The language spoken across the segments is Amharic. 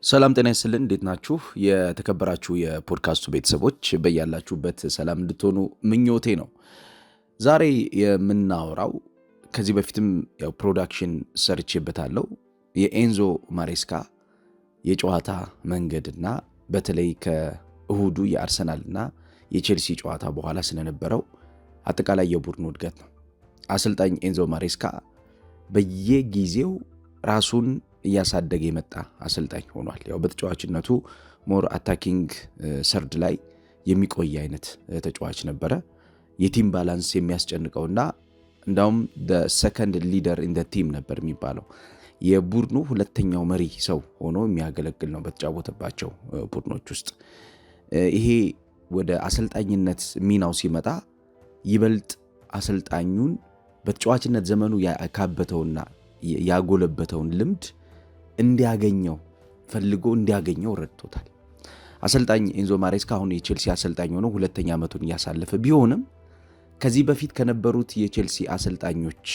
ሰላም ጤና ይስጥልን። እንዴት ናችሁ? የተከበራችሁ የፖድካስቱ ቤተሰቦች በያላችሁበት ሰላም እንድትሆኑ ምኞቴ ነው። ዛሬ የምናወራው ከዚህ በፊትም ያው ፕሮዳክሽን ሰርቼበታለሁ የኤንዞ ማሬስካ የጨዋታ መንገድና በተለይ ከእሁዱ የአርሰናልና የቼልሲ ጨዋታ በኋላ ስለነበረው አጠቃላይ የቡድኑ እድገት ነው። አሰልጣኝ ኤንዞ ማሬስካ በየጊዜው ራሱን እያሳደገ የመጣ አሰልጣኝ ሆኗል። ያው በተጫዋችነቱ ሞር አታኪንግ ሰርድ ላይ የሚቆይ አይነት ተጫዋች ነበረ። የቲም ባላንስ የሚያስጨንቀውና እንዳውም ሰከንድ ሊደር ኢን ቲም ነበር የሚባለው። የቡድኑ ሁለተኛው መሪ ሰው ሆኖ የሚያገለግል ነው በተጫወተባቸው ቡድኖች ውስጥ። ይሄ ወደ አሰልጣኝነት ሚናው ሲመጣ ይበልጥ አሰልጣኙን በተጫዋችነት ዘመኑ ያካበተውና ያጎለበተውን ልምድ እንዲያገኘው ፈልጎ እንዲያገኘው ረድቶታል። አሰልጣኝ ኤንዞ ማሬስካ አሁን የቼልሲ አሰልጣኝ ሆኖ ሁለተኛ ዓመቱን እያሳለፈ ቢሆንም ከዚህ በፊት ከነበሩት የቼልሲ አሰልጣኞች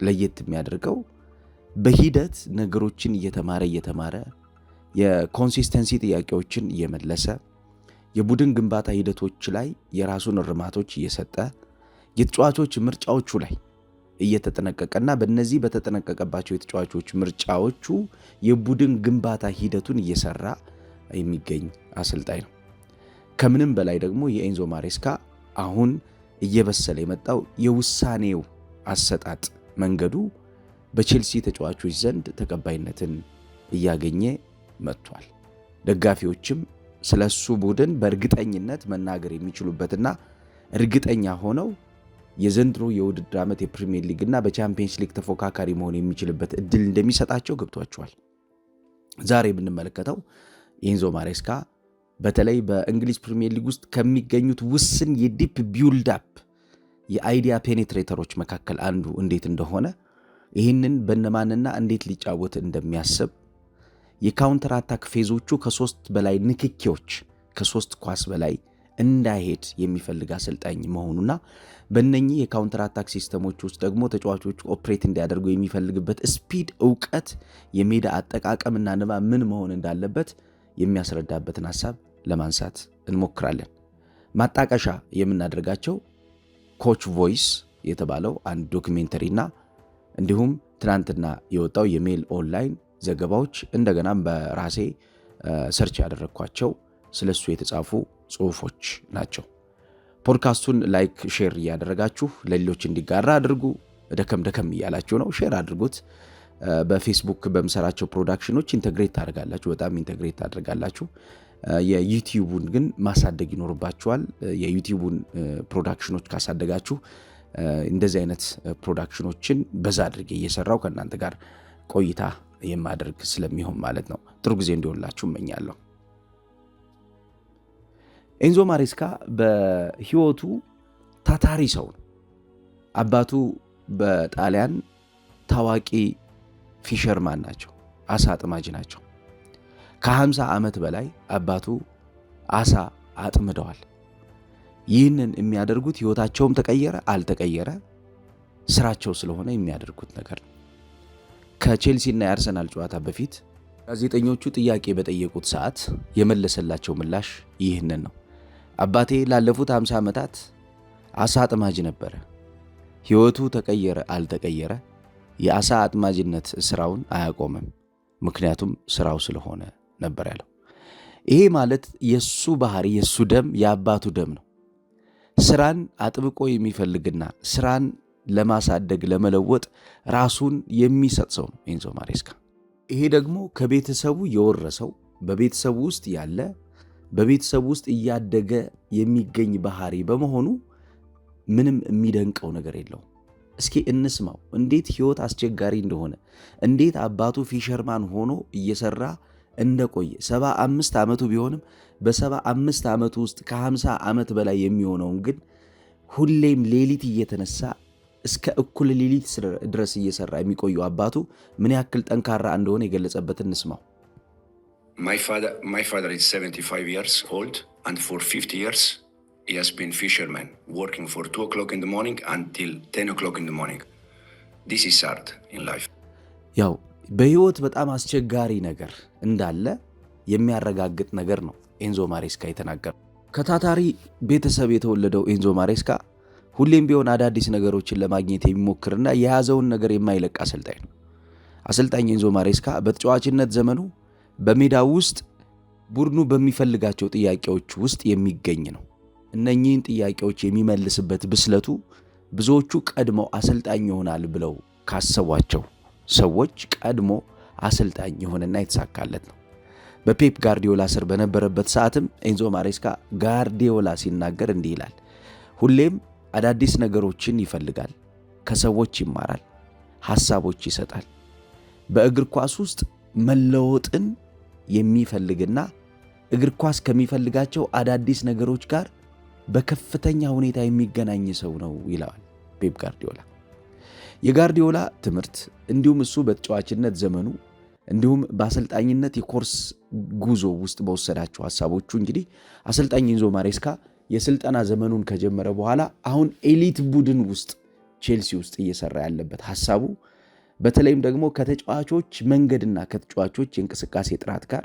ለየት የሚያደርገው በሂደት ነገሮችን እየተማረ የኮንሲስተንሲ ጥያቄዎችን እየመለሰ የቡድን ግንባታ ሂደቶች ላይ የራሱን እርማቶች እየሰጠ የተጫዋቾች ምርጫዎቹ ላይ እየተጠነቀቀና በእነዚህ በተጠነቀቀባቸው የተጫዋቾች ምርጫዎቹ የቡድን ግንባታ ሂደቱን እየሰራ የሚገኝ አሰልጣኝ ነው። ከምንም በላይ ደግሞ የኤንዞ ማሬስካ አሁን እየበሰለ የመጣው የውሳኔው አሰጣጥ መንገዱ በቼልሲ ተጫዋቾች ዘንድ ተቀባይነትን እያገኘ መጥቷል። ደጋፊዎችም ስለሱ ቡድን በእርግጠኝነት መናገር የሚችሉበትና እርግጠኛ ሆነው የዘንድሮ የውድድር ዓመት የፕሪሚየር ሊግ እና በቻምፒየንስ ሊግ ተፎካካሪ መሆን የሚችልበት እድል እንደሚሰጣቸው ገብቷቸዋል። ዛሬ ብንመለከተው ኤንዞ ማሬስካ በተለይ በእንግሊዝ ፕሪሚየር ሊግ ውስጥ ከሚገኙት ውስን የዲፕ ቢውልድ አፕ የአይዲያ ፔኔትሬተሮች መካከል አንዱ እንዴት እንደሆነ ይህንን በነማንና እንዴት ሊጫወት እንደሚያስብ የካውንተር አታክ ፌዞቹ ከሶስት በላይ ንክኪዎች ከሶስት ኳስ በላይ እንዳይሄድ የሚፈልግ አሰልጣኝ መሆኑና በእነኚህ የካውንተር አታክ ሲስተሞች ውስጥ ደግሞ ተጫዋቾቹ ኦፕሬት እንዲያደርጉ የሚፈልግበት ስፒድ፣ እውቀት፣ የሜዳ አጠቃቀምና ንባብ ምን መሆን እንዳለበት የሚያስረዳበትን ሐሳብ ለማንሳት እንሞክራለን። ማጣቀሻ የምናደርጋቸው ኮች ቮይስ የተባለው አንድ ዶክሜንተሪና እንዲሁም ትናንትና የወጣው የሜል ኦንላይን ዘገባዎች እንደገናም በራሴ ሰርች ያደረግኳቸው ስለሱ የተጻፉ ጽሁፎች ናቸው። ፖድካስቱን ላይክ ሼር እያደረጋችሁ ለሌሎች እንዲጋራ አድርጉ። ደከም እያላችሁ ነው፣ ሼር አድርጉት። በፌስቡክ በምሰራቸው ፕሮዳክሽኖች ኢንተግሬት ታደርጋላችሁ፣ በጣም ኢንተግሬት ታደርጋላችሁ። የዩቲዩቡን ግን ማሳደግ ይኖርባችኋል። የዩቲዩቡን ፕሮዳክሽኖች ካሳደጋችሁ እንደዚህ አይነት ፕሮዳክሽኖችን በዛ አድርጌ እየሰራው ከእናንተ ጋር ቆይታ የማደርግ ስለሚሆን ማለት ነው። ጥሩ ጊዜ እንዲሆንላችሁ እመኛለሁ። ኤንዞ ማሬስካ በህይወቱ ታታሪ ሰው ነው። አባቱ በጣሊያን ታዋቂ ፊሸርማን ናቸው፣ አሳ አጥማጅ ናቸው። ከ50 ዓመት በላይ አባቱ አሳ አጥምደዋል። ይህንን የሚያደርጉት ህይወታቸውም ተቀየረ አልተቀየረ ስራቸው ስለሆነ የሚያደርጉት ነገር ነው። ከቼልሲና የአርሰናል ጨዋታ በፊት ጋዜጠኞቹ ጥያቄ በጠየቁት ሰዓት የመለሰላቸው ምላሽ ይህንን ነው። አባቴ ላለፉት 50 ዓመታት አሳ አጥማጅ ነበረ። ህይወቱ ተቀየረ አልተቀየረ የአሳ አጥማጅነት ስራውን አያቆምም፣ ምክንያቱም ስራው ስለሆነ ነበር ያለው። ይሄ ማለት የሱ ባህሪ፣ የሱ ደም፣ የአባቱ ደም ነው። ስራን አጥብቆ የሚፈልግና ስራን ለማሳደግ ለመለወጥ ራሱን የሚሰጥ ሰው ነው ኤንዞ ማሬስካ። ይሄ ደግሞ ከቤተሰቡ የወረሰው በቤተሰቡ ውስጥ ያለ በቤተሰቡ ውስጥ እያደገ የሚገኝ ባህሪ በመሆኑ ምንም የሚደንቀው ነገር የለውም። እስኪ እንስማው እንዴት ህይወት አስቸጋሪ እንደሆነ፣ እንዴት አባቱ ፊሸርማን ሆኖ እየሰራ እንደቆየ 75 ዓመቱ ቢሆንም በ75 ዓመቱ ውስጥ ከ50 ዓመት በላይ የሚሆነውን ግን ሁሌም ሌሊት እየተነሳ እስከ እኩል ሌሊት ድረስ እየሰራ የሚቆየው አባቱ ምን ያክል ጠንካራ እንደሆነ የገለጸበትን እንስማው። My father is 75 years old, and for 50 years he has been fisherman, working for 2 o'clock in the morning until 10 o'clock in the morning. This is hard in life. ያው በህይወት በጣም አስቸጋሪ ነገር እንዳለ የሚያረጋግጥ ነገር ነው ኤንዞ ማሬስካ የተናገረው። ከታታሪ ቤተሰብ የተወለደው ኤንዞ ማሬስካ ሁሌም ቢሆን አዳዲስ ነገሮችን ለማግኘት የሚሞክርና የያዘውን ነገር የማይለቅ አሰልጣኝ ነው። አሰልጣኝ ኤንዞ ማሬስካ በተጫዋችነት ዘመኑ በሜዳ ውስጥ ቡድኑ በሚፈልጋቸው ጥያቄዎች ውስጥ የሚገኝ ነው። እነኚህን ጥያቄዎች የሚመልስበት ብስለቱ ብዙዎቹ ቀድሞ አሰልጣኝ ይሆናል ብለው ካሰቧቸው ሰዎች ቀድሞ አሰልጣኝ የሆነና የተሳካለት ነው። በፔፕ ጋርዲዮላ ስር በነበረበት ሰዓትም ኤንዞ ማሬስካ ጋርዲዮላ ሲናገር እንዲህ ይላል፣ ሁሌም አዳዲስ ነገሮችን ይፈልጋል፣ ከሰዎች ይማራል፣ ሐሳቦች ይሰጣል። በእግር ኳስ ውስጥ መለወጥን የሚፈልግና እግር ኳስ ከሚፈልጋቸው አዳዲስ ነገሮች ጋር በከፍተኛ ሁኔታ የሚገናኝ ሰው ነው ይለዋል ፔፕ ጋርዲዮላ። የጋርዲዮላ ትምህርት እንዲሁም እሱ በተጫዋችነት ዘመኑ እንዲሁም በአሰልጣኝነት የኮርስ ጉዞ ውስጥ በወሰዳቸው ሐሳቦቹ እንግዲህ አሰልጣኝ ኤንዞ ማሬስካ የስልጠና ዘመኑን ከጀመረ በኋላ አሁን ኤሊት ቡድን ውስጥ ቼልሲ ውስጥ እየሰራ ያለበት ሐሳቡ በተለይም ደግሞ ከተጫዋቾች መንገድና ከተጫዋቾች የእንቅስቃሴ ጥራት ጋር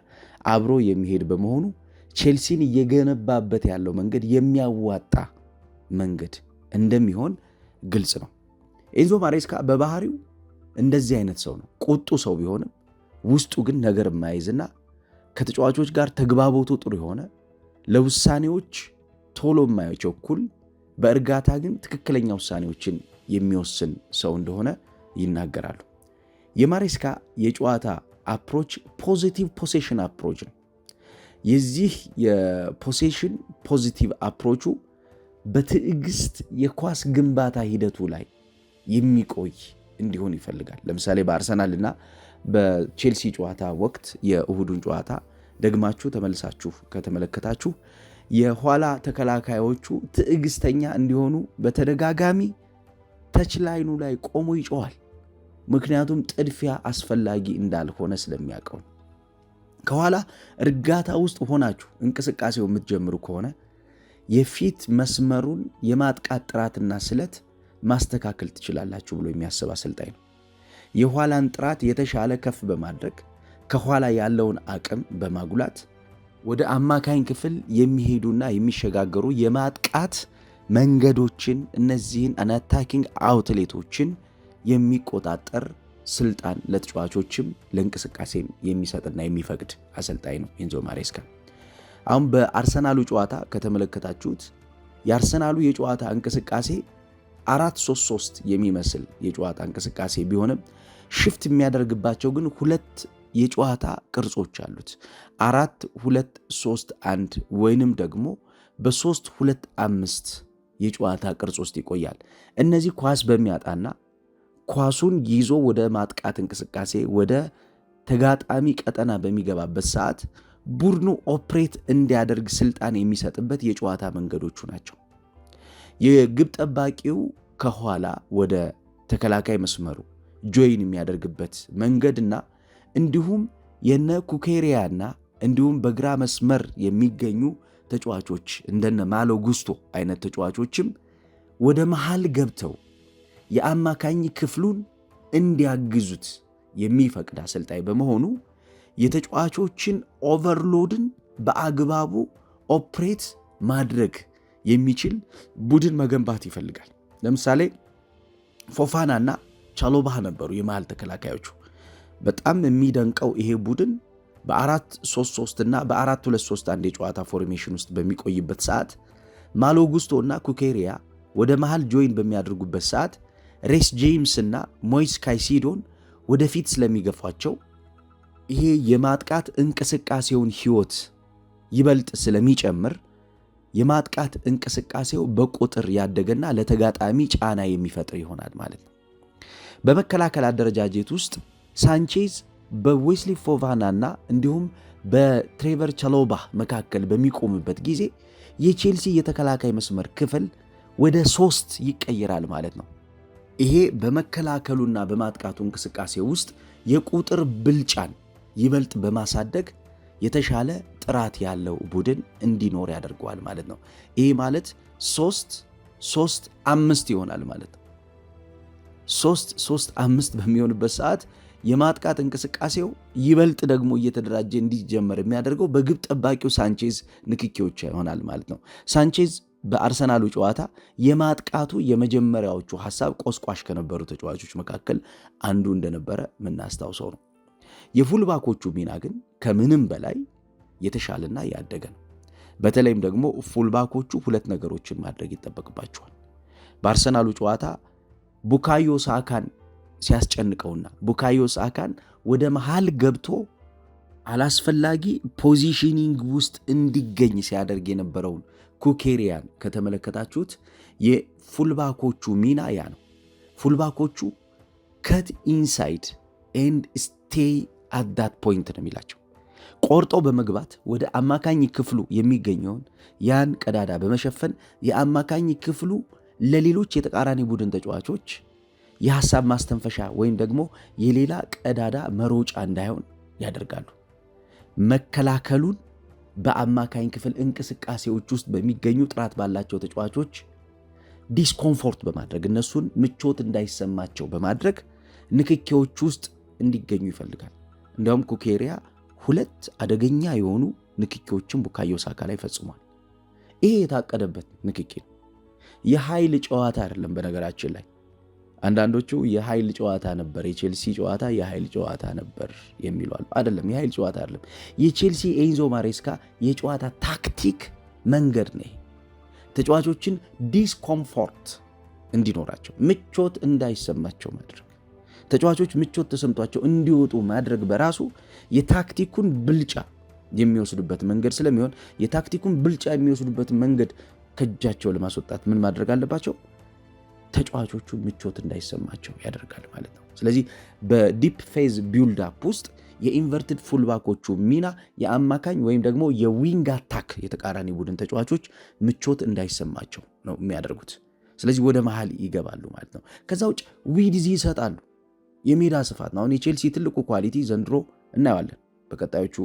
አብሮ የሚሄድ በመሆኑ ቼልሲን እየገነባበት ያለው መንገድ የሚያዋጣ መንገድ እንደሚሆን ግልጽ ነው። ኤንዞ ማሬስካ በባህሪው እንደዚህ አይነት ሰው ነው። ቁጡ ሰው ቢሆንም ውስጡ ግን ነገር የማይዝና ከተጫዋቾች ጋር ተግባቦቱ ጥሩ የሆነ ለውሳኔዎች ቶሎ የማይቸኩል በእርጋታ ግን ትክክለኛ ውሳኔዎችን የሚወስን ሰው እንደሆነ ይናገራሉ። የማሬስካ የጨዋታ አፕሮች ፖዚቲቭ ፖሴሽን አፕሮች ነው። የዚህ የፖሴሽን ፖዚቲቭ አፕሮቹ በትዕግስት የኳስ ግንባታ ሂደቱ ላይ የሚቆይ እንዲሆን ይፈልጋል። ለምሳሌ በአርሰናልና በቼልሲ ጨዋታ ወቅት የእሁዱን ጨዋታ ደግማችሁ ተመልሳችሁ ከተመለከታችሁ የኋላ ተከላካዮቹ ትዕግስተኛ እንዲሆኑ በተደጋጋሚ ተች ላይኑ ላይ ቆሞ ይጮዋል። ምክንያቱም ጥድፊያ አስፈላጊ እንዳልሆነ ስለሚያውቀው። ከኋላ እርጋታ ውስጥ ሆናችሁ እንቅስቃሴው የምትጀምሩ ከሆነ የፊት መስመሩን የማጥቃት ጥራትና ስለት ማስተካከል ትችላላችሁ ብሎ የሚያስብ አሰልጣኝ ነው። የኋላን ጥራት የተሻለ ከፍ በማድረግ ከኋላ ያለውን አቅም በማጉላት ወደ አማካኝ ክፍል የሚሄዱና የሚሸጋገሩ የማጥቃት መንገዶችን እነዚህን አታኪንግ አውትሌቶችን የሚቆጣጠር ስልጣን ለተጫዋቾችም ለእንቅስቃሴም የሚሰጥና የሚፈቅድ አሰልጣኝ ነው ኤንዞ ማሬስካ። አሁን በአርሰናሉ ጨዋታ ከተመለከታችሁት የአርሰናሉ የጨዋታ እንቅስቃሴ 4-3-3 የሚመስል የጨዋታ እንቅስቃሴ ቢሆንም ሽፍት የሚያደርግባቸው ግን ሁለት የጨዋታ ቅርጾች አሉት። 4-2-3-1 ወይንም ደግሞ በ3-2-5 የጨዋታ ቅርጽ ውስጥ ይቆያል። እነዚህ ኳስ በሚያጣና ኳሱን ይዞ ወደ ማጥቃት እንቅስቃሴ ወደ ተጋጣሚ ቀጠና በሚገባበት ሰዓት ቡድኑ ኦፕሬት እንዲያደርግ ስልጣን የሚሰጥበት የጨዋታ መንገዶቹ ናቸው። የግብ ጠባቂው ከኋላ ወደ ተከላካይ መስመሩ ጆይን የሚያደርግበት መንገድና እንዲሁም የነ ኩኬሪያና እንዲሁም በግራ መስመር የሚገኙ ተጫዋቾች እንደነ ማሎ ጉስቶ አይነት ተጫዋቾችም ወደ መሃል ገብተው የአማካኝ ክፍሉን እንዲያግዙት የሚፈቅድ አሰልጣኝ በመሆኑ የተጫዋቾችን ኦቨርሎድን በአግባቡ ኦፕሬት ማድረግ የሚችል ቡድን መገንባት ይፈልጋል። ለምሳሌ ፎፋናና ቻሎባህ ነበሩ የመሃል ተከላካዮቹ። በጣም የሚደንቀው ይሄ ቡድን በ4-3-3 እና በ4-2-3-1 የጨዋታ ፎርሜሽን ውስጥ በሚቆይበት ሰዓት ማሎ ጉስቶ እና ኩኬሪያ ወደ መሃል ጆይን በሚያደርጉበት ሰዓት ሬስ ጄምስ እና ሞይስ ካይሲዶን ወደፊት ስለሚገፏቸው ይሄ የማጥቃት እንቅስቃሴውን ህይወት ይበልጥ ስለሚጨምር የማጥቃት እንቅስቃሴው በቁጥር ያደገና ለተጋጣሚ ጫና የሚፈጥር ይሆናል ማለት ነው። በመከላከል አደረጃጀት ውስጥ ሳንቼዝ በዌስሊ ፎፋናና እንዲሁም በትሬቨር ቻሎባህ መካከል በሚቆምበት ጊዜ የቼልሲ የተከላካይ መስመር ክፍል ወደ 3 ይቀየራል ማለት ነው። ይሄ በመከላከሉና በማጥቃቱ እንቅስቃሴ ውስጥ የቁጥር ብልጫን ይበልጥ በማሳደግ የተሻለ ጥራት ያለው ቡድን እንዲኖር ያደርገዋል ማለት ነው። ይሄ ማለት 3-3-5 ይሆናል ማለት ነው። 3-5 በሚሆንበት ሰዓት የማጥቃት እንቅስቃሴው ይበልጥ ደግሞ እየተደራጀ እንዲጀመር የሚያደርገው በግብ ጠባቂው ሳንቼዝ ንክኪዎች ይሆናል ማለት ነው። ሳንቼዝ በአርሰናሉ ጨዋታ የማጥቃቱ የመጀመሪያዎቹ ሐሳብ ቆስቋሽ ከነበሩ ተጫዋቾች መካከል አንዱ እንደነበረ የምናስታውሰው ነው። የፉልባኮቹ ሚና ግን ከምንም በላይ የተሻለና ያደገ ነው። በተለይም ደግሞ ፉልባኮቹ 2 ነገሮችን ማድረግ ይጠበቅባቸዋል። በአርሰናሉ ጨዋታ ቡካዮ ሳካን ሲያስጨንቀውና ቡካዮ ሳካን ወደ መሃል ገብቶ አላስፈላጊ ፖዚሽኒንግ ውስጥ እንዲገኝ ሲያደርግ የነበረውን ኩኬሪያን ከተመለከታችሁት የፉልባኮቹ ሚና ያ ነው። ፉልባኮቹ ከት ኢንሳይድ ኤንድ ስቴይ አት ዳት ፖይንት ነው የሚላቸው። ቆርጠው በመግባት ወደ አማካኝ ክፍሉ የሚገኘውን ያን ቀዳዳ በመሸፈን የአማካኝ ክፍሉ ለሌሎች የተቃራኒ ቡድን ተጫዋቾች የሐሳብ ማስተንፈሻ ወይም ደግሞ የሌላ ቀዳዳ መሮጫ እንዳይሆን ያደርጋሉ። መከላከሉን በአማካኝ ክፍል እንቅስቃሴዎች ውስጥ በሚገኙ ጥራት ባላቸው ተጫዋቾች ዲስኮምፎርት በማድረግ እነሱን ምቾት እንዳይሰማቸው በማድረግ ንክኪዎች ውስጥ እንዲገኙ ይፈልጋል። እንዲያውም ኩኬሪያ 2 አደገኛ የሆኑ ንክኪዎችን ቡካዮ ሳካ ላይ ፈጽሟል። ይሄ የታቀደበት ንክኪ ነው። የኃይል ጨዋታ አይደለም። በነገራችን ላይ አንዳንዶቹ የኃይል ጨዋታ ነበር፣ የቼልሲ ጨዋታ የኃይል ጨዋታ ነበር የሚሉ አሉ። አይደለም፣ የኃይል ጨዋታ አይደለም። የቼልሲ ኤንዞ ማሬስካ የጨዋታ ታክቲክ መንገድ ነው። ተጫዋቾችን ዲስኮምፎርት እንዲኖራቸው፣ ምቾት እንዳይሰማቸው ማድረግ፣ ተጫዋቾች ምቾት ተሰምቷቸው እንዲወጡ ማድረግ በራሱ የታክቲኩን ብልጫ የሚወስዱበት መንገድ ስለሚሆን የታክቲኩን ብልጫ የሚወስዱበት መንገድ ከእጃቸው ለማስወጣት ምን ማድረግ አለባቸው? ተጫዋቾቹ ምቾት እንዳይሰማቸው ያደርጋል ማለት ነው። ስለዚህ በዲፕ ፌዝ ቢልድ አፕ ውስጥ የኢንቨርትድ ፉልባኮቹ ሚና የአማካኝ ወይም ደግሞ የዊንግ አታክ የተቃራኒ ቡድን ተጫዋቾች ምቾት እንዳይሰማቸው ነው የሚያደርጉት። ስለዚህ ወደ መሃል ይገባሉ ማለት ነው። ከዛ ውጭ ዊድዝ ይሰጣሉ። የሜዳ ስፋት ነው። አሁን የቼልሲ ትልቁ ኳሊቲ ዘንድሮ እናየዋለን። በቀጣዮቹ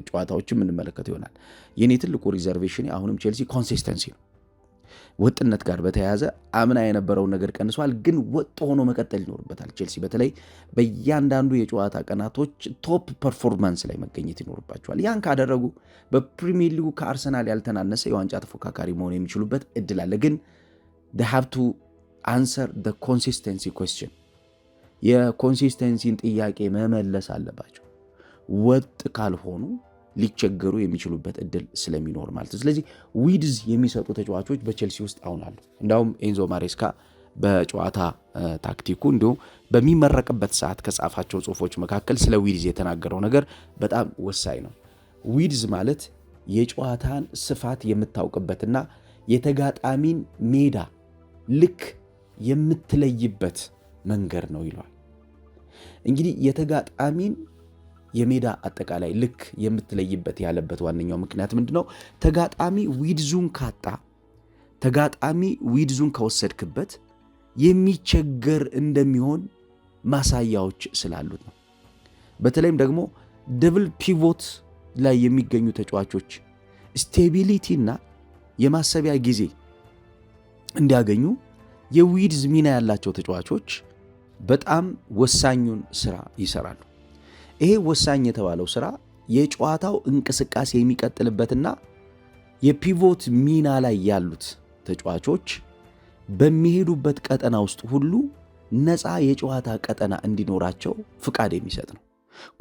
ጨዋታዎችም እንመለከት ይሆናል። የኔ ትልቁ ሪዘርቬሽን አሁንም ቼልሲ ኮንሲስተንሲ ነው። ወጥነት ጋር በተያያዘ አምና የነበረውን ነገር ቀንሷል፣ ግን ወጥ ሆኖ መቀጠል ይኖርበታል። ቼልሲ በተለይ በእያንዳንዱ የጨዋታ ቀናቶች ቶፕ ፐርፎርማንስ ላይ መገኘት ይኖርባቸዋል። ያን ካደረጉ በፕሪሚየር ሊጉ ከአርሰናል ያልተናነሰ የዋንጫ ተፎካካሪ መሆን የሚችሉበት እድል አለ። ግን they have to answer the consistency question። የኮንሲስተንሲን ጥያቄ መመለስ አለባቸው። ወጥ ካልሆኑ ሊቸገሩ የሚችሉበት እድል ስለሚኖር ማለት ነው። ስለዚህ ዊድዝ የሚሰጡ ተጫዋቾች በቼልሲ ውስጥ አሁን አሉ። እንዳውም ኤንዞ ማሬስካ በጨዋታ ታክቲኩ እንዲሁም በሚመረቅበት ሰዓት ከጻፋቸው ጽሁፎች መካከል ስለ ዊድዝ የተናገረው ነገር በጣም ወሳኝ ነው። ዊድዝ ማለት የጨዋታን ስፋት የምታውቅበትና የተጋጣሚን ሜዳ ልክ የምትለይበት መንገድ ነው ይለዋል። እንግዲህ የተጋጣሚን የሜዳ አጠቃላይ ልክ የምትለይበት ያለበት ዋነኛው ምክንያት ምንድነው? ተጋጣሚ ዊድዙን ካጣ፣ ተጋጣሚ ዊድዙን ከወሰድክበት የሚቸገር እንደሚሆን ማሳያዎች ስላሉት ነው። በተለይም ደግሞ ደብል ፒቮት ላይ የሚገኙ ተጫዋቾች ስቴቢሊቲ እና የማሰቢያ ጊዜ እንዲያገኙ የዊድዝ ሚና ያላቸው ተጫዋቾች በጣም ወሳኙን ስራ ይሰራሉ። ይሄ ወሳኝ የተባለው ስራ የጨዋታው እንቅስቃሴ የሚቀጥልበትና የፒቮት ሚና ላይ ያሉት ተጫዋቾች በሚሄዱበት ቀጠና ውስጥ ሁሉ ነፃ የጨዋታ ቀጠና እንዲኖራቸው ፍቃድ የሚሰጥ ነው።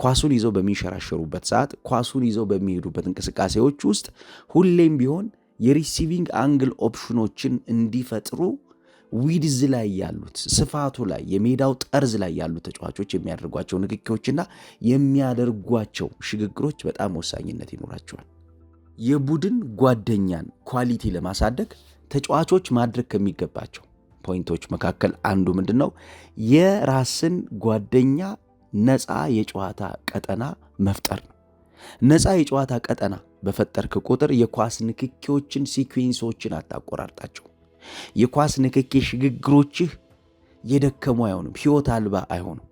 ኳሱን ይዘው በሚንሸራሸሩበት ሰዓት፣ ኳሱን ይዘው በሚሄዱበት እንቅስቃሴዎች ውስጥ ሁሌም ቢሆን የሪሲቪንግ አንግል ኦፕሽኖችን እንዲፈጥሩ ዊድዝ ላይ ያሉት ስፋቱ ላይ የሜዳው ጠርዝ ላይ ያሉ ተጫዋቾች የሚያደርጓቸው ንክኪዎችና የሚያደርጓቸው ሽግግሮች በጣም ወሳኝነት ይኖራቸዋል። የቡድን ጓደኛን ኳሊቲ ለማሳደግ ተጫዋቾች ማድረግ ከሚገባቸው ፖይንቶች መካከል አንዱ ምንድነው? የራስን ጓደኛ ነፃ የጨዋታ ቀጠና መፍጠር ነው። ነፃ የጨዋታ ቀጠና በፈጠርክ ቁጥር የኳስ ንክኪዎችን ሲኩዌንሶችን አታቆራርጣቸው። የኳስ ንክኪ ሽግግሮችህ የደከሙ አይሆኑም፣ ሕይወት አልባ አይሆኑም።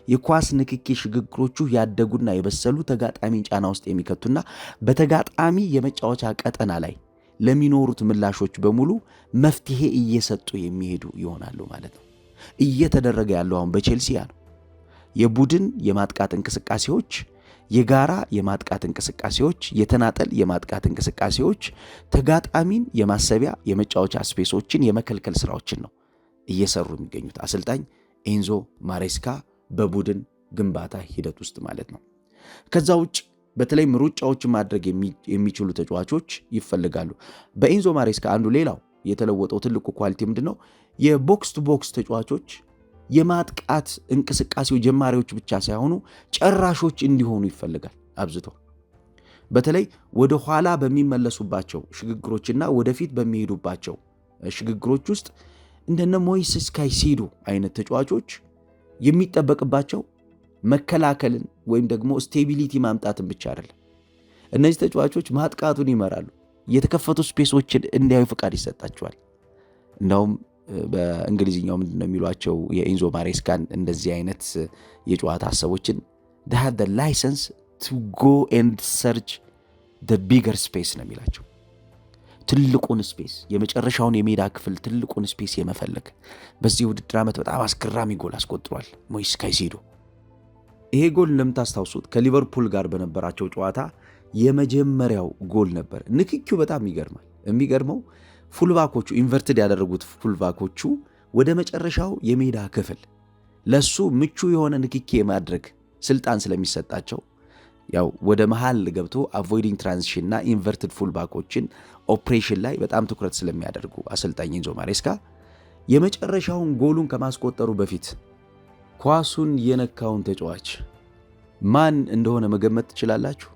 የኳስ ንክኪ ሽግግሮቹ ያደጉና የበሰሉ ተጋጣሚን ጫና ውስጥ የሚከቱና በተጋጣሚ የመጫወቻ ቀጠና ላይ ለሚኖሩት ምላሾች በሙሉ መፍትሄ እየሰጡ የሚሄዱ ይሆናሉ ማለት ነው። እየተደረገ ያለው አሁን በቼልሲ ነው። የቡድን የማጥቃት እንቅስቃሴዎች፣ የጋራ የማጥቃት እንቅስቃሴዎች፣ የተናጠል የማጥቃት እንቅስቃሴዎች፣ ተጋጣሚን የማሰቢያ የመጫወቻ ስፔሶችን የመከልከል ስራዎችን ነው እየሰሩ የሚገኙት አሰልጣኝ ኤንዞ ማሬስካ በቡድን ግንባታ ሂደት ውስጥ ማለት ነው። ከዛ ውጭ በተለይም ሩጫዎችን ማድረግ የሚችሉ ተጫዋቾች ይፈልጋሉ። በኤንዞ ማሬስካ አንዱ ሌላው የተለወጠው ትልቁ ኳሊቲ ምንድነው? የቦክስ ቱ ቦክስ ተጫዋቾች የማጥቃት እንቅስቃሴው ጀማሪዎች ብቻ ሳይሆኑ ጨራሾች እንዲሆኑ ይፈልጋል አብዝቶ። በተለይ ወደ ኋላ በሚመለሱባቸው ሽግግሮችና ወደፊት በሚሄዱባቸው ሽግግሮች ውስጥ እንደነ ሞይሴስ ካይሴዶ አይነት ተጫዋቾች የሚጠበቅባቸው መከላከልን ወይም ደግሞ ስቴቢሊቲ ማምጣትን ብቻ አይደለም። እነዚህ ተጫዋቾች ማጥቃቱን ይመራሉ። የተከፈቱ ስፔሶችን እንዲያዩ ፍቃድ ይሰጣቸዋል። እንዳውም በእንግሊዝኛው ምንድነው የሚሏቸው የኤንዞ ማሬስካን እንደዚህ አይነት የጨዋታ ሀሳቦችን they have the license to go and search the bigger space ነው የሚላቸው። ትልቁን ስፔስ፣ የመጨረሻውን የሜዳ ክፍል ትልቁን ስፔስ የመፈለግ። በዚህ ውድድር ዓመት በጣም አስገራሚ ጎል አስቆጥሯል ሞይሴስ ካይሴዶ። ይሄ ጎል እንደምታስታውሱት ከሊቨርፑል ጋር በነበራቸው ጨዋታ የመጀመሪያው ጎል ነበር። ንክኪው በጣም ይገርማል። የሚገርመው ፉልባኮቹ ኢንቨርትድ ያደረጉት ፉልባኮቹ ወደ መጨረሻው የሜዳ ክፍል ለሱ ምቹ የሆነ ንክኪ የማድረግ ስልጣን ስለሚሰጣቸው ያው ወደ መሃል ገብቶ አቮይዲንግ ትራንዚሽን እና ኢንቨርትድ ፉልባኮችን ኦፕሬሽን ላይ በጣም ትኩረት ስለሚያደርጉ አሰልጣኝ ኤንዞ ማሬስካ የመጨረሻውን ጎሉን ከማስቆጠሩ በፊት ኳሱን የነካውን ተጫዋች ማን እንደሆነ መገመት ትችላላችሁ?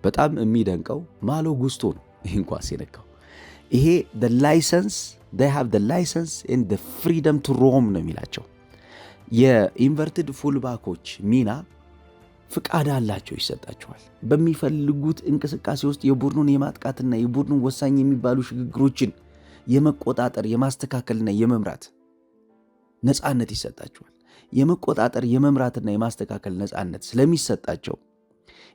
በጣም የሚደንቀው ማሎ ጉስቶ ነው ይህን ኳስ የነካው። ይሄ they have the license and the freedom to roam ነው የሚላቸው። የኢንቨርትድ ፉልባኮች ሚና ፍቃድ አላቸው፣ ይሰጣቸዋል። በሚፈልጉት እንቅስቃሴ ውስጥ የቡድኑን የማጥቃትና የቡድኑን ወሳኝ የሚባሉ ሽግግሮችን የመቆጣጠር የማስተካከልና የመምራት ነፃነት ይሰጣቸዋል። የመቆጣጠር የመምራትና የማስተካከል ነፃነት ስለሚሰጣቸው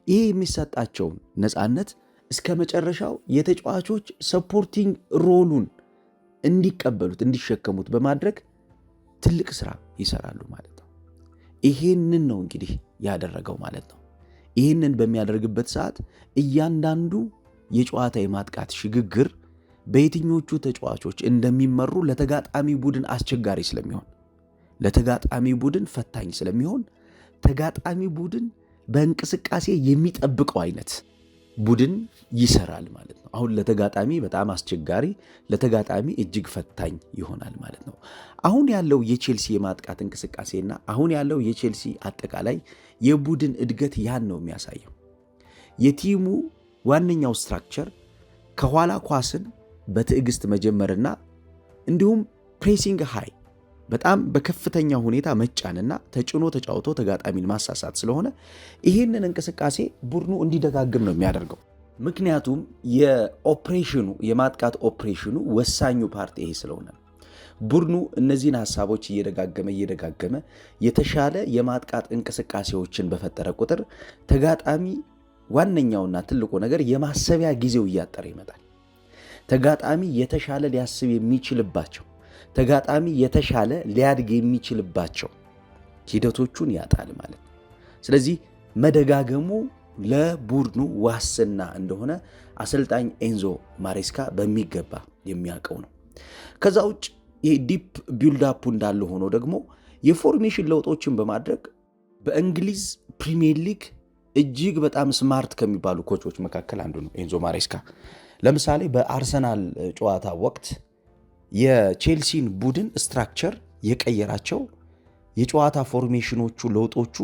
ይሄ የሚሰጣቸውን ነፃነት እስከ መጨረሻው የተጫዋቾች ሰፖርቲንግ ሮሉን እንዲቀበሉት እንዲሸከሙት በማድረግ ትልቅ ስራ ይሰራሉ ማለት ነው። ይሄንን ነው እንግዲህ ያደረገው ማለት ነው። ይሄንን በሚያደርግበት ሰዓት እያንዳንዱ የጨዋታ የማጥቃት ሽግግር በየትኞቹ ተጫዋቾች እንደሚመሩ ለተጋጣሚ ቡድን አስቸጋሪ ስለሚሆን፣ ለተጋጣሚ ቡድን ፈታኝ ስለሚሆን ተጋጣሚ ቡድን በእንቅስቃሴ የሚጠብቀው አይነት ቡድን ይሰራል ማለት ነው። አሁን ለተጋጣሚ በጣም አስቸጋሪ፣ ለተጋጣሚ እጅግ ፈታኝ ይሆናል ማለት ነው። አሁን ያለው የቼልሲ የማጥቃት እንቅስቃሴና አሁን ያለው የቼልሲ አጠቃላይ የቡድን እድገት ያን ነው የሚያሳየው። የቲሙ ዋነኛው ስትራክቸር ከኋላ ኳስን በትዕግስት መጀመርና እንዲሁም ፕሬሲንግ ሃይ በጣም በከፍተኛ ሁኔታ መጫንና ተጭኖ ተጫውቶ ተጋጣሚን ማሳሳት ስለሆነ ይህንን እንቅስቃሴ ቡድኑ እንዲደጋግም ነው የሚያደርገው። ምክንያቱም የኦፕሬሽኑ የማጥቃት ኦፕሬሽኑ ወሳኙ ፓርቲ ይሄ ስለሆነ ቡድኑ እነዚህን ሐሳቦች እየደጋገመ የተሻለ የማጥቃት እንቅስቃሴዎችን በፈጠረ ቁጥር ተጋጣሚ ዋነኛውና ትልቁ ነገር የማሰቢያ ጊዜው እያጠረ ይመጣል። ተጋጣሚ የተሻለ ሊያስብ የሚችልባቸው፣ ተጋጣሚ የተሻለ ሊያድግ የሚችልባቸው ሂደቶቹን ያጣል ማለት ነው። ስለዚህ መደጋገሙ ለቡድኑ ዋስና እንደሆነ አሰልጣኝ ኤንዞ ማሬስካ በሚገባ የሚያውቀው ነው። ከዛ ውጭ የዲፕ ቢልድ አፕ እንዳለ ሆኖ ደግሞ የፎርሜሽን ለውጦችን በማድረግ በእንግሊዝ ፕሪሚየር ሊግ እጅግ በጣም ስማርት ከሚባሉ ኮቾች መካከል አንዱ ነው ኤንዞ ማሬስካ። ለምሳሌ በአርሰናል ጨዋታ ወቅት የቼልሲን ቡድን ስትራክቸር የቀየራቸው የጨዋታ ፎርሜሽኖቹ ለውጦቹ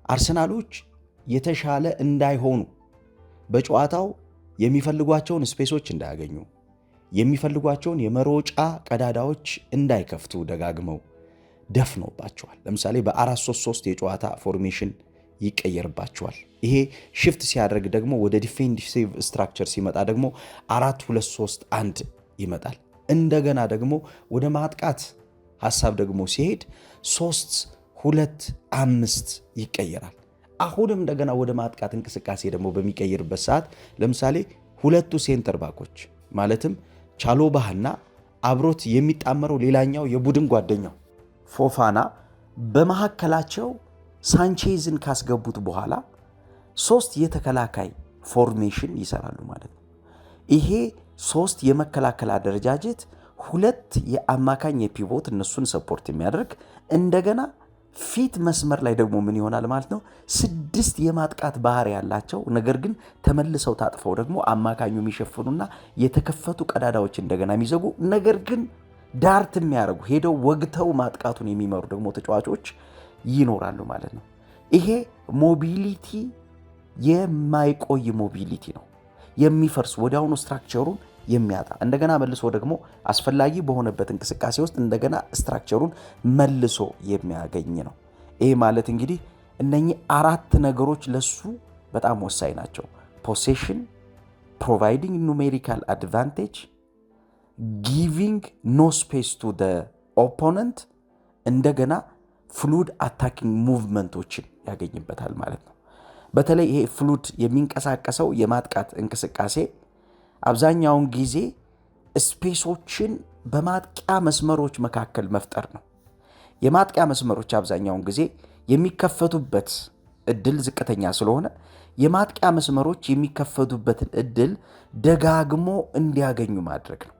አርሰናሎች የተሻለ እንዳይሆኑ፣ በጨዋታው የሚፈልጓቸውን ስፔሶች እንዳያገኙ፣ የሚፈልጓቸውን የመሮጫ ቀዳዳዎች እንዳይከፍቱ ደጋግመው ደፍኖባቸዋል። ለምሳሌ በ4-3-3 የጨዋታ ፎርሜሽን ይቀየርባቸዋል። ይሄ ሽፍት ሲያደርግ ደግሞ ወደ ዲፌንሲቭ ስትራክቸር ሲመጣ ደግሞ 4-2-3-1 ይመጣል። እንደገና ደግሞ ወደ ማጥቃት ሐሳብ ደግሞ ሲሄድ 3-2-5 ይቀየራል። አሁንም እንደገና ወደ ማጥቃት እንቅስቃሴ ደግሞ በሚቀይርበት ሰዓት ለምሳሌ ሁለቱ ሴንተር ባኮች ማለትም ቻሎባህና አብሮት የሚጣመረው ሌላኛው የቡድን ጓደኛው ፎፋና በመካከላቸው ሳንቼዝን ካስገቡት በኋላ 3 የተከላካይ ፎርሜሽን ይሰራሉ ማለት ነው። ይሄ 3 የመከላከል አደረጃጀት 2 የአማካኝ የፒቮት እነሱን ሰፖርት የሚያደርግ እንደገና ፊት መስመር ላይ ደግሞ ምን ይሆናል ማለት ነው 6 የማጥቃት ባህሪ ያላቸው ነገር ግን ተመልሰው ታጥፈው ደግሞ አማካኙ የሚሸፍኑና የተከፈቱ ቀዳዳዎች እንደገና የሚዘጉ ነገር ግን ዳርት የሚያደርጉ ሄደው ወግተው ማጥቃቱን የሚመሩ ደግሞ ተጫዋቾች ይኖራሉ ማለት ነው። ይሄ ሞቢሊቲ የማይቆይ ሞቢሊቲ ነው። የሚፈርስ ወዲያውኑ ስትራክቸሩን የሚያጣ እንደገና መልሶ ደግሞ አስፈላጊ በሆነበት እንቅስቃሴ ውስጥ እንደገና ስትራክቸሩን መልሶ የሚያገኝ ነው። ይሄ ማለት እንግዲህ እነኚህ 4 ነገሮች ለሱ በጣም ወሳኝ ናቸው። ፖሴሽን፣ ፕሮቫይዲንግ ኑሜሪካል አድቫንቴጅ፣ ጊቪንግ ኖ ስፔስ ቱ ዘ ኦፖነንት፣ እንደገና ፍሉድ አታኪንግ ሙቭመንቶችን ያገኝበታል ማለት ነው። በተለይ ይሄ ፍሉድ የሚንቀሳቀሰው የማጥቃት እንቅስቃሴ አብዛኛውን ጊዜ ስፔሶችን በማጥቂያ መስመሮች መካከል መፍጠር ነው። የማጥቂያ መስመሮች አብዛኛውን ጊዜ የሚከፈቱበት እድል ዝቅተኛ ስለሆነ የማጥቂያ መስመሮች የሚከፈቱበትን እድል ደጋግሞ እንዲያገኙ ማድረግ ነው።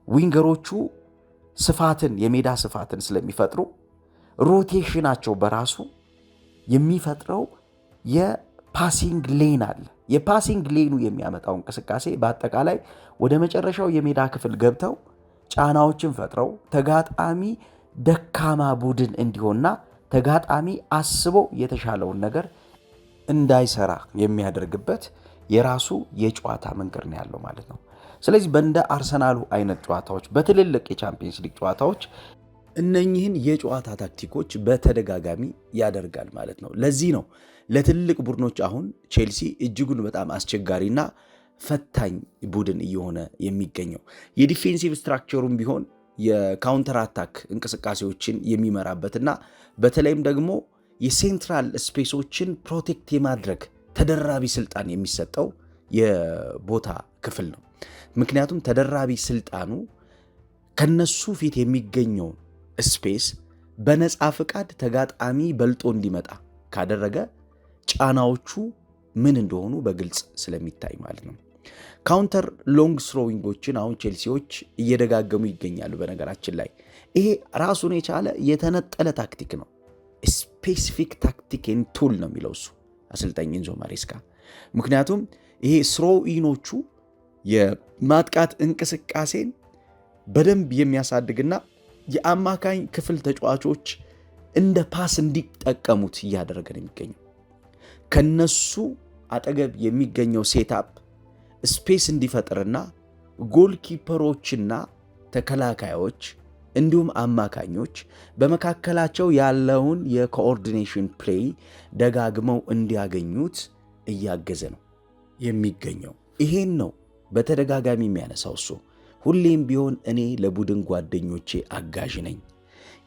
ዊንገሮቹ ስፋትን የሜዳ ስፋትን ስለሚፈጥሩ ሮቴሽናቸው በራሱ የሚፈጥረው የፓሲንግ ሌን አለ። የፓሲንግ ሌኑ የሚያመጣው እንቅስቃሴ በአጠቃላይ ወደ መጨረሻው የሜዳ ክፍል ገብተው ጫናዎችን ፈጥረው ተጋጣሚ ደካማ ቡድን እንዲሆንና ተጋጣሚ አስቦ የተሻለውን ነገር እንዳይሰራ የሚያደርግበት የራሱ የጨዋታ መንገድ ነው ያለው ማለት ነው። ስለዚህ በእንደ አርሰናሉ አይነት ጨዋታዎች፣ በትልልቅ የቻምፒየንስ ሊግ ጨዋታዎች እነኚህን የጨዋታ ታክቲኮች በተደጋጋሚ ያደርጋል ማለት ነው። ለዚህ ነው ለትልቅ ቡድኖች አሁን ቼልሲ እጅጉን በጣም አስቸጋሪና ፈታኝ ቡድን እየሆነ የሚገኘው። የዲፌንሲቭ ስትራክቸሩም ቢሆን የካውንተር አታክ እንቅስቃሴዎችን የሚመራበትና በተለይም ደግሞ የሴንትራል ስፔሶችን ፕሮቴክት የማድረግ ተደራቢ ስልጣን የሚሰጠው የቦታ ክፍል ነው። ምክንያቱም ተደራቢ ስልጣኑ ከነሱ ፊት የሚገኘውን ስፔስ በነፃ ፍቃድ ተጋጣሚ በልጦ እንዲመጣ ካደረገ ጫናዎቹ ምን እንደሆኑ በግልጽ ስለሚታይ ማለት ነው። ካውንተር ሎንግ ስሮዊንጎችን አሁን ቼልሲዎች እየደጋገሙ ይገኛሉ። በነገራችን ላይ ይሄ ራሱን የቻለ የተነጠለ ታክቲክ ነው። ስፔሲፊክ ታክቲክ ኤንድ ቱል ነው የሚለው እሱ አሰልጣኝ ኤንዞ ማሬስካ። ምክንያቱም ይሄ ስሮዊኖቹ የማጥቃት እንቅስቃሴን በደንብ የሚያሳድግና የአማካኝ ክፍል ተጫዋቾች እንደ ፓስ እንዲጠቀሙት እያደረገ ነው የሚገኘው። ከነሱ አጠገብ የሚገኘው ሴታፕ ስፔስ እንዲፈጥርና ጎልኪፐሮችና ተከላካዮች እንዲሁም አማካኞች በመካከላቸው ያለውን የኮኦርዲኔሽን ፕሌይ ደጋግመው እንዲያገኙት እያገዘ ነው የሚገኘው። ይሄን ነው በተደጋጋሚ የሚያነሳው እሱ። ሁሌም ቢሆን እኔ ለቡድን ጓደኞቼ አጋዥ ነኝ።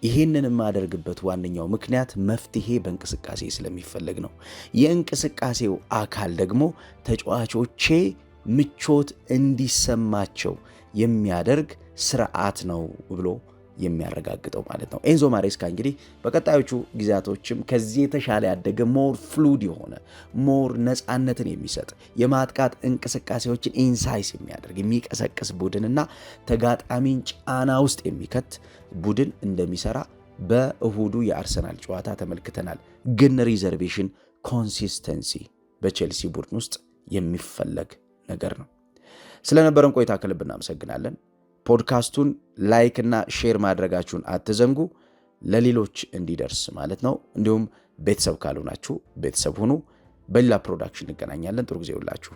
ይሄንን የማደርግበት ዋነኛው ምክንያት መፍትሄ በእንቅስቃሴ ስለሚፈለግ ነው። የእንቅስቃሴው አካል ደግሞ ተጫዋቾቼ ምቾት እንዲሰማቸው የሚያደርግ ስርዓት ነው ብሎ የሚያረጋግጠው ማለት ነው። ኤንዞ ማሬስካ እንግዲህ በቀጣዮቹ ጊዜያቶችም ከዚህ የተሻለ ያደገ ሞር ፍሉድ የሆነ ሞር ነፃነትን የሚሰጥ የማጥቃት እንቅስቃሴዎችን ኢንሳይስ የሚያደርግ የሚቀሰቅስ ቡድንና ተጋጣሚን ጫና ውስጥ የሚከት ቡድን እንደሚሰራ በእሁዱ የአርሰናል ጨዋታ ተመልክተናል። ግን ሪዘርቬሽን ኮንሲስተንሲ በቼልሲ ቡድን ውስጥ የሚፈለግ ነገር ነው። ስለነበረን ቆይታ ከልብ እናመሰግናለን። ፖድካስቱን ላይክ እና ሼር ማድረጋችሁን አትዘንጉ፣ ለሌሎች እንዲደርስ ማለት ነው። እንዲሁም ቤተሰብ ካልሆናችሁ ቤተሰብ ሁኑ። በሌላ ፕሮዳክሽን እንገናኛለን። ጥሩ ጊዜ ይሁንላችሁ።